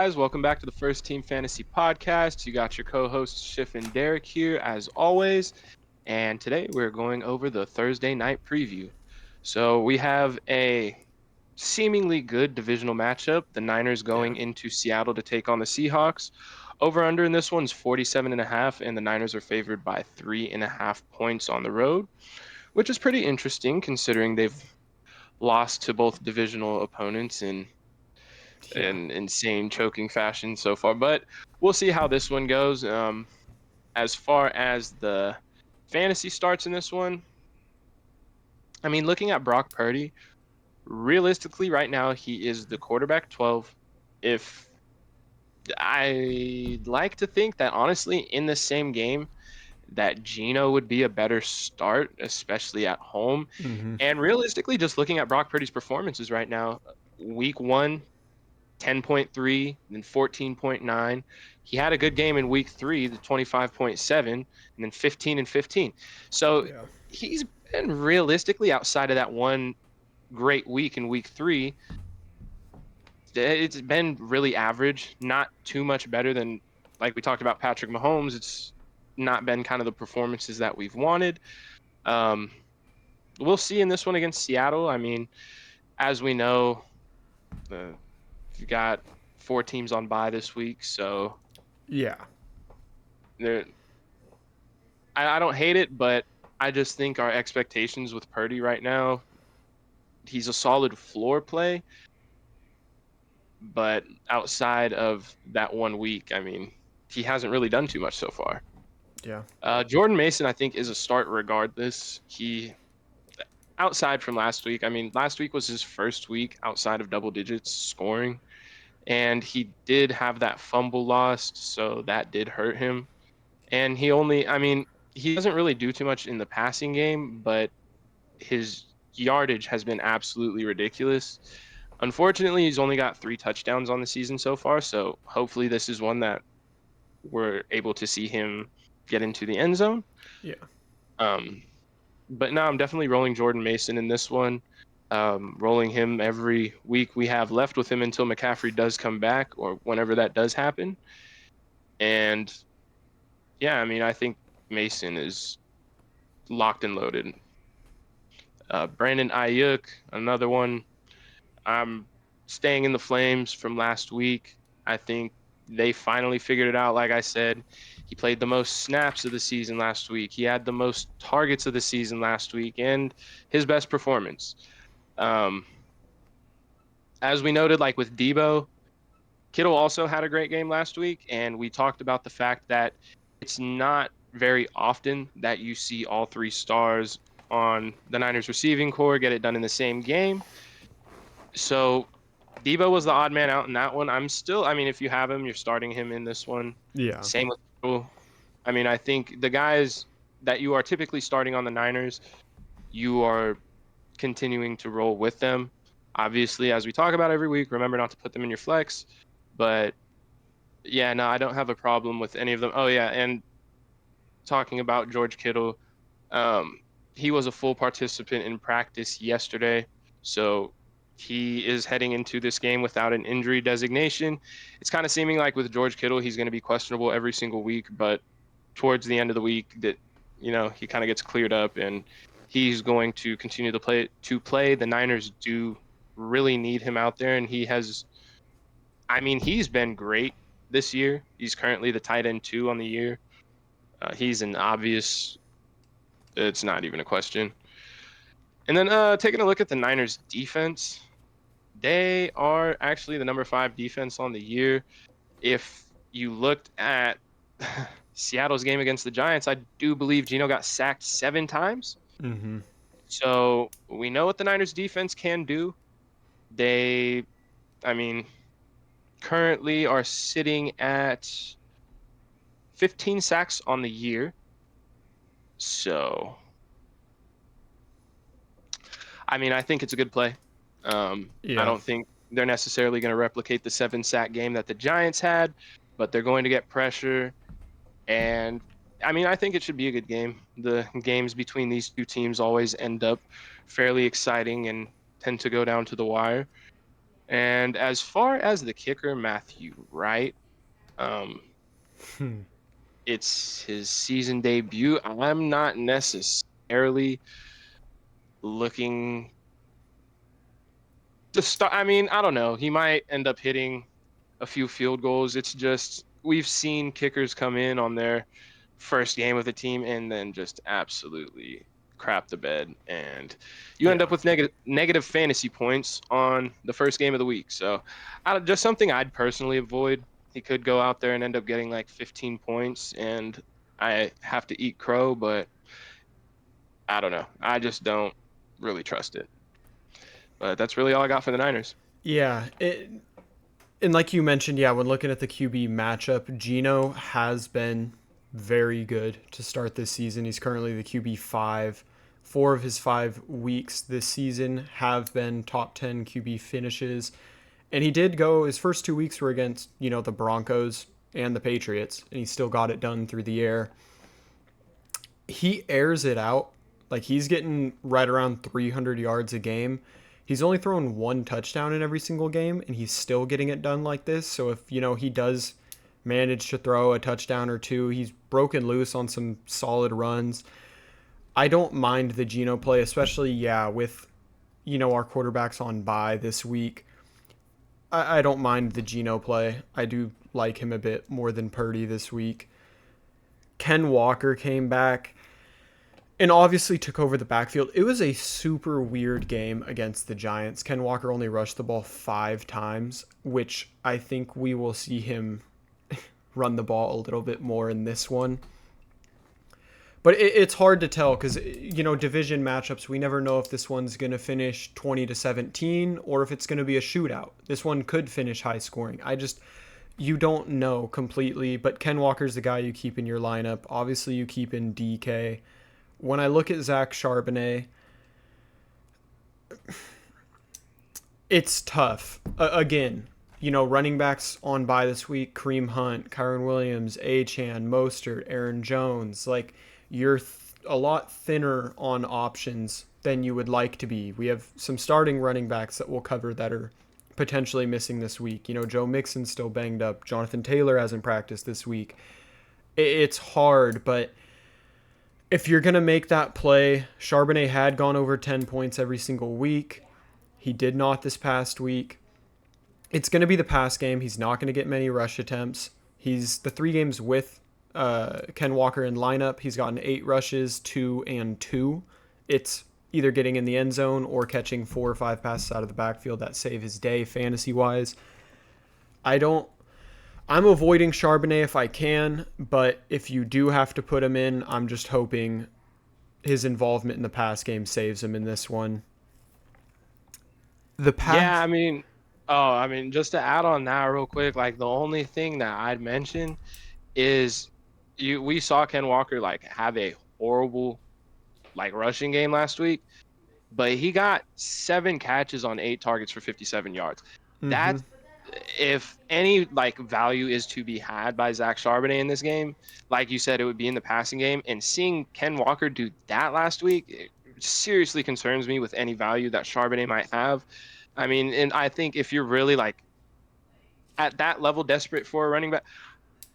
guys? Welcome back to the First Team Fantasy Podcast. You got your co-hosts Schiff and Derek here as always, and today we're going over the Thursday night preview. So we have a seemingly good divisional matchup. The Niners Yeah. going into Seattle to take on the Seahawks. Over under in this one's 47.5, and the Niners are favored by 3.5 points on the road, which is pretty interesting considering they've lost to both divisional opponents Yeah. in insane choking fashion so far. But we'll see how this one goes. As far as the fantasy starts in this one, I mean, looking at Brock Purdy, realistically, right now he is the quarterback 12. If I like to think that honestly, in the same game, that Geno would be a better start, especially at home. hmm And realistically, just looking at Brock Purdy's performances right now, week one, 10.3, then 14.9. He had a good game in week three, the 25.7, and then 15 and 15. So Yeah. he's been realistically outside of that one great week in week three. It's been really average, not too much better than, like we talked about Patrick Mahomes. It's not been kind of the performances that we've wanted. Um, we'll see in this one against Seattle. I mean, as we know, you've got four teams on bye this week, so Yeah. there I don't hate it, but I just think our expectations with Purdy right now, he's a solid floor play, but outside of that one week, I mean, he hasn't really done too much so far. Yeah. Jordan Mason, I think, is a start regardless. Outside from last week, I mean, last week was his first week outside of double digits scoring, and he did have that fumble lost, so that did hurt him. And I mean, he doesn't really do too much in the passing game, but his yardage has been absolutely ridiculous. Unfortunately, he's only got 3 touchdowns on the season so far, so hopefully this is one that we're able to see him get into the end zone. Yeah. Um, but no, I'm definitely rolling Jordan Mason in this one. Rolling him every week we have left with him until McCaffrey does come back or whenever that does happen. And yeah, I mean, I think Mason is locked and loaded. Brandon Ayuk, another one. I'm staying in the Flames from last week. I think they finally figured it out. Like I said, he played the most snaps of the season last week. He had the most targets of the season last week, and his best performance. Um, as we noted, like with Debo, Kittle also had a great game last week, and we talked about the fact that it's not very often that you see all three stars on the Niners receiving core get it done in the same game. So Debo was the odd man out in that one. I mean, if you have him, you're starting him in this one. Yeah. Same with Kittle. I mean, I think the guys that you are typically starting on the Niners, you are continuing to roll with them. Obviously, as we talk about every week, remember not to put them in your flex. But yeah, no, I don't have a problem with any of them. Oh, yeah. And talking about George Kittle, um, he was a full participant in practice yesterday. So he is heading into this game without an injury designation. It's kind of seeming like with George Kittle, he's going to be questionable every single week, but towards the end of the week that he kind of gets cleared up and he's going to continue to play. The Niners do really need him out there, and he's been great this year. He's currently the tight end 2 on the year. He's an obvious, it's not even a question. And then taking a look at the Niners defense, they are actually the number 5 defense on the year. If you looked at Seattle's game against the Giants, I do believe Geno got sacked 7 times. hmm So we know what the Niners defense can do. They, I mean, currently are sitting at 15 sacks on the year. So, I mean, I think it's a good play. I Yeah. don't think they're necessarily going to replicate the 7 sack game that the Giants had, but they're going to get pressure. And I mean, I think it should be a good game. The games between these two teams always end up fairly exciting and tend to go down to the wire. And as far as the kicker, Matthew Wright, um, Hmm. it's his season debut. I'm not necessarily looking to start. I mean, I don't know. He might end up hitting a few field goals. It's just we've seen kickers come in on their first game with the team and then just absolutely crap the bed, and you end Yeah. up with negative fantasy points on the first game of the week. So, just something I'd personally avoid. He could go out there and end up getting like 15 points, and I have to eat crow, but I don't know. I just don't really trust it. But that's really all I got for the Niners. Yeah. And like you mentioned, yeah, when looking at the QB matchup, Geno has been very good to start this season. He's currently the QB 5. 4 of his 5 weeks this season have been top 10 QB finishes. And he did go, his first 2 weeks were against, the Broncos and the Patriots, and he still got it done through the air. He airs it out. Like he's getting right around 300 yards a game. He's only thrown one touchdown in every single game, and he's still getting it done like this. So if, he does manage to throw a touchdown or two, he's broken loose on some solid runs. I don't mind the Geno play, especially, yeah, with, our quarterbacks on bye this week. I don't mind the Geno play. I do like him a bit more than Purdy this week. Ken Walker came back and obviously took over the backfield. It was a super weird game against the Giants. Ken Walker only rushed the ball 5 times, which I think we will see him run the ball a little bit more in this one. But it's hard to tell because, division matchups, we never know if this one's going to finish 20-17 or if it's going to be a shootout. This one could finish high scoring. You don't know completely, but Ken Walker's the guy you keep in your lineup. Obviously, you keep in DK. When I look at Zach Charbonnet, it's tough. Again, running backs on bye this week: Kareem Hunt, Kyron Williams, Achane, Mostert, Aaron Jones. Like you're a lot thinner on options than you would like to be. We have some starting running backs that we'll cover that are potentially missing this week. Joe Mixon's still banged up. Jonathan Taylor hasn't practiced this week. It's hard, but if you're going to make that play, Charbonnet had gone over 10 points every single week. He did not this past week. It's going to be the pass game. He's not going to get many rush attempts. He's the 3 games with Ken Walker in lineup. He's gotten 8 rushes, 2 and 2. It's either getting in the end zone or catching 4 or 5 passes out of the backfield that save his day fantasy-wise. I'm avoiding Charbonnet if I can, but if you do have to put him in, I'm just hoping his involvement in the pass game saves him in this one. The Yeah, pass, I mean, just to add on that real quick, like the only thing that I'd mention is we saw Ken Walker like have a horrible like rushing game last week, but he got 7 catches on 8 targets for 57 yards. mm-hmm. That's if any like value is to be had by Zach Charbonnet in this game, like you said, it would be in the passing game. And seeing Ken Walker do that last week, it seriously concerns me with any value that Charbonnet might have. I mean, and I think if you're really like at that level desperate for a running back,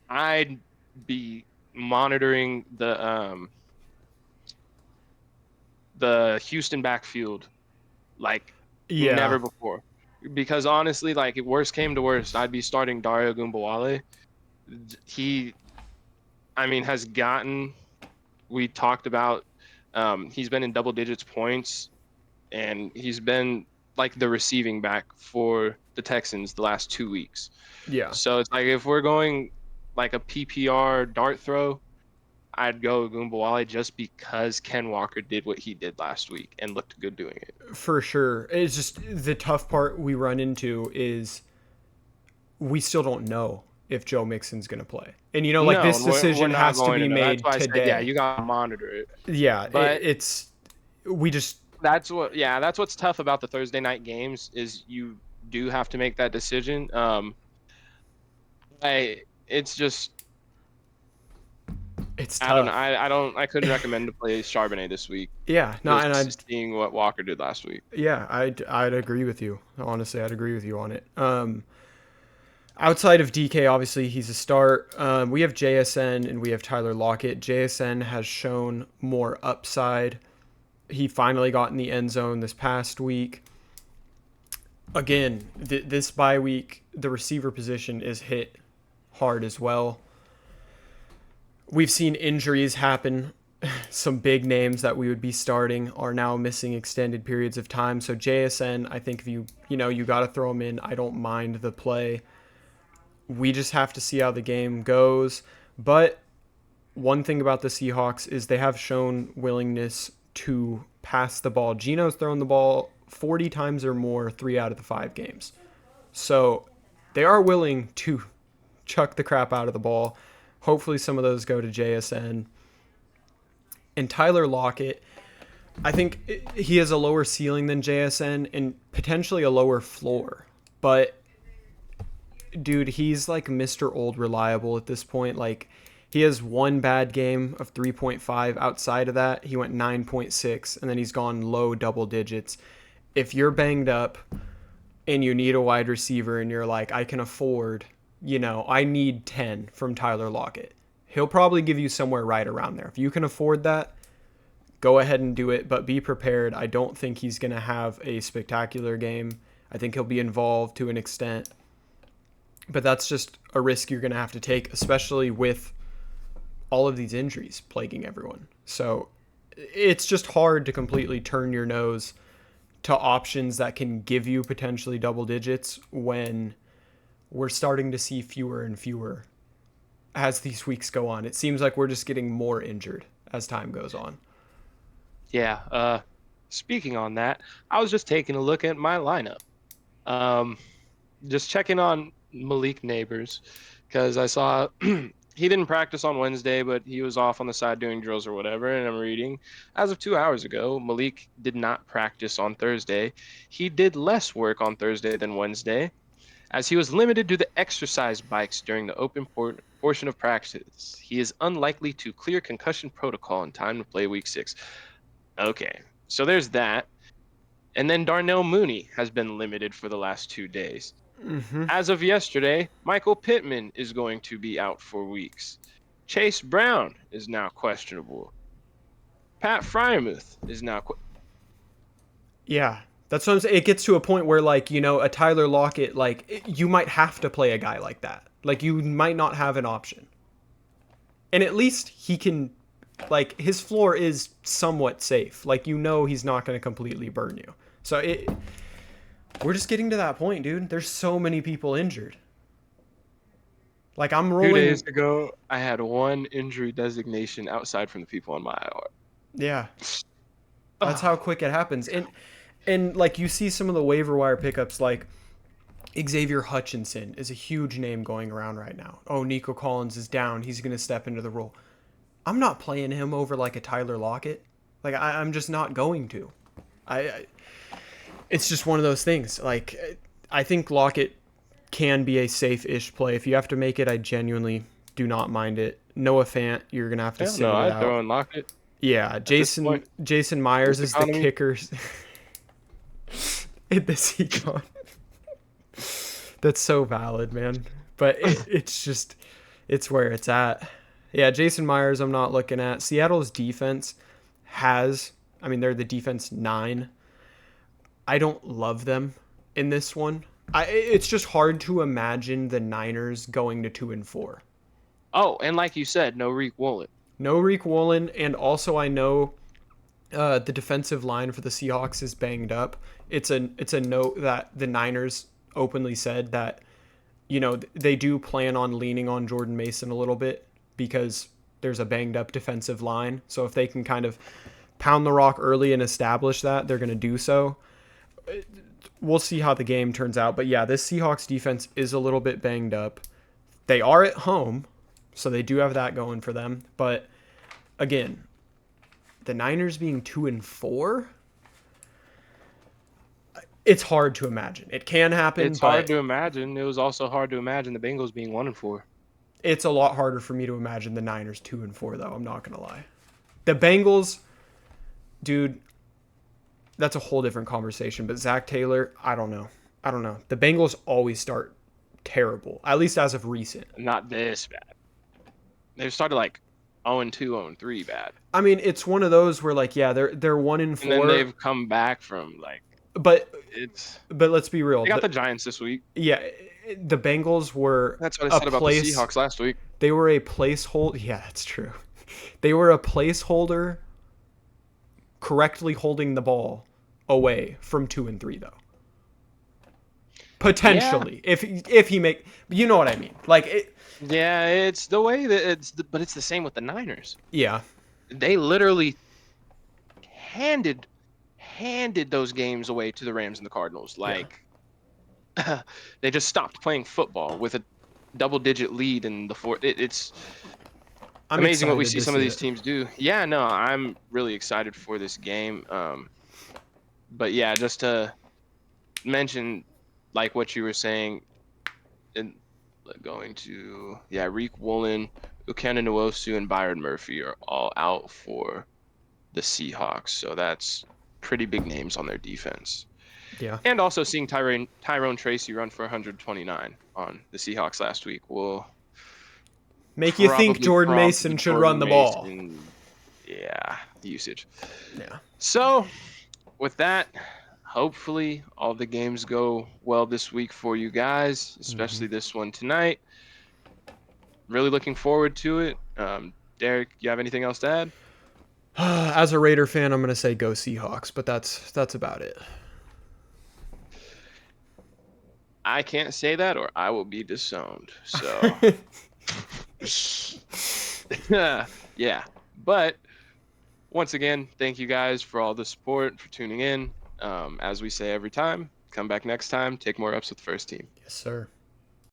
I'd be monitoring the Houston backfield like Yeah, never before. Because honestly, like if worst came to worst, I'd be starting Dario Gumbawale. He, I mean, has gotten. We talked about. He's been in double digits points, and he's been like the receiving back for the Texans the last 2 weeks. yeah. So it's like if we're going like a PPR dart throw, I'd go Gumbawale just because Ken Walker did what he did last week and looked good doing it. For sure. It's just the tough part we run into is we still don't know if Joe Mixon's going to play. And, like No, this and we're decision not has to going to be know. That's made why I said, yeah, today. you got to monitor it. Yeah, But we just, that's what's tough about the Thursday night games is you do have to make that decision. It's just it's I don't know. tough. I couldn't recommend to play Charbonnet this week. Yeah, no, and I Just seeing what Walker did last week. yeah, I'd agree with you. Honestly, I'd agree with you on it. Outside of DK, obviously he's a start. We have JSN and we have Tyler Lockett. JSN has shown more upside. He finally got in the end zone this past week. Again, this bye week, the receiver position is hit hard as well. We've seen injuries happen. Some big names that we would be starting are now missing extended periods of time. So JSN, I think if you got to throw him in. I don't mind the play. We just have to see how the game goes. But one thing about the Seahawks is they have shown willingness to pass the ball. Geno's thrown the ball 40 times or more 3 out of the 5 games. So they are willing to chuck the crap out of the ball. Hopefully some of those go to JSN. And Tyler Lockett, I think he has a lower ceiling than JSN and potentially a lower floor. But dude, he's like Mr. Old Reliable at this point. Like, he has one bad game of 3.5. Outside of that, he went 9.6, and then he's gone low double digits. If you're banged up and you need a wide receiver and you're like, I can afford, I need 10 from Tyler Lockett, he'll probably give you somewhere right around there. If you can afford that, go ahead and do it, but be prepared. I don't think he's going to have a spectacular game. I think he'll be involved to an extent. But that's just a risk you're going to have to take, especially with all of these injuries plaguing everyone. So it's just hard to completely turn your nose to options that can give you potentially double digits when we're starting to see fewer and fewer as these weeks go on. It seems like we're just getting more injured as time goes on. Yeah. Speaking on that, I was just taking a look at my lineup. Just checking on Malik Neighbors because I saw he didn't practice on Wednesday, but he was off on the side doing drills or whatever. And I'm reading as of 2 hours ago, Malik did not practice on Thursday. He did less work on Thursday than Wednesday, as he was limited to the exercise bikes during the open portion of practice. He is unlikely to clear concussion protocol in time to play week 6. Okay, so there's that. And then Darnell Mooney has been limited for the last 2 days. Mm-hmm. As of yesterday, Michael Pittman is going to be out for weeks. Chase Brown is now questionable. Pat Fryermuth is now Yeah, that's what I'm saying. It gets to a point where, like, a Tyler Lockett, like, you might have to play a guy like that. Like, you might not have an option. And at least he can, like, his floor is somewhat safe. Like, he's not going to completely burn you. So we're just getting to that point, dude. There's so many people injured. Like, I'm 2 rolling. days ago, I had one injury designation outside from the people on my IR. Yeah. That's how quick it happens. And like, you see some of the waiver wire pickups, like Xavier Hutchinson is a huge name going around right now. Oh, Nico Collins is down. He's going to step into the role. I'm not playing him over like a Tyler Lockett. Like, I'm just not going to. It's just one of those things. Like, I think Lockett can be a safe-ish play. If you have to make it, I genuinely do not mind it. Noah Fant, you're going to have to sit it I'd out. throw in Lockett. Yeah, Jason Myers is the kicker in this econ. That's so valid, man. But it's where it's at. Yeah, Jason Myers I'm not looking at. Seattle's defense they're the defense 9. I don't love them in this one. It's just hard to imagine the Niners going to 2-4. Oh, and like you said, no Reek Woolen. No Reek Woolen, and also I know the defensive line for the Seahawks is banged up. It's a note that the Niners openly said that they do plan on leaning on Jordan Mason a little bit because there's a banged up defensive line. So if they can kind of pound the rock early and establish that, they're going to do so. We'll see how the game turns out. But yeah, this Seahawks defense is a little bit banged up. They are at home, so they do have that going for them. But again, the Niners being 2-4, it's hard to imagine. It can happen. It's hard to imagine. It was also hard to imagine the Bengals being 1-4. It's a lot harder for me to imagine the Niners 2-4 though. I'm not gonna lie. The Bengals, dude, that's a whole different conversation. But Zach Taylor, I don't know. I don't know. The Bengals always start terrible, at least as of recent. Not this bad. They've started like 0-2, 0-3 bad. I mean, it's one of those where like, yeah, they're one in And then four, they've come back from like but it's but let's be real. they got the Giants this week. Yeah, the Bengals were That's what I a said about the place. Seahawks last week. They were a placeholder. Yeah, that's true. They were a placeholder, correctly holding the ball away from 2-3 though. Yeah. Potentially, if he make, you know what I mean. Like it. Yeah, it's the way that but it's the same with the Niners. Yeah. They literally handed those games away to the Rams and the Cardinals. Like they just stopped playing football with a double-digit lead in the fourth. It's I'm amazing what we excited see to some of see these it. teams do. Yeah, no, I'm really excited for this game. But yeah, just to mention, like what you were saying, and going to Reek Woolen, Ukana Nwosu, and Byron Murphy are all out for the Seahawks. So that's pretty big names on their defense. Yeah. And also seeing Tyrone Tracy run for 129 on the Seahawks last week will Make you think probably Jordan prompt Mason the should run Jordan the ball. Mason, usage. Yeah. So with that, hopefully all the games go well this week for you guys, especially this one tonight. Really looking forward to it. Derek, you have anything else to add? As a Raider fan, I'm gonna say go Seahawks, but that's about it. I can't say that or I will be disowned. So yeah. But once again, thank you guys for all the support, for tuning in. As we say every time, come back next time, take more ups with the first team. Yes, sir.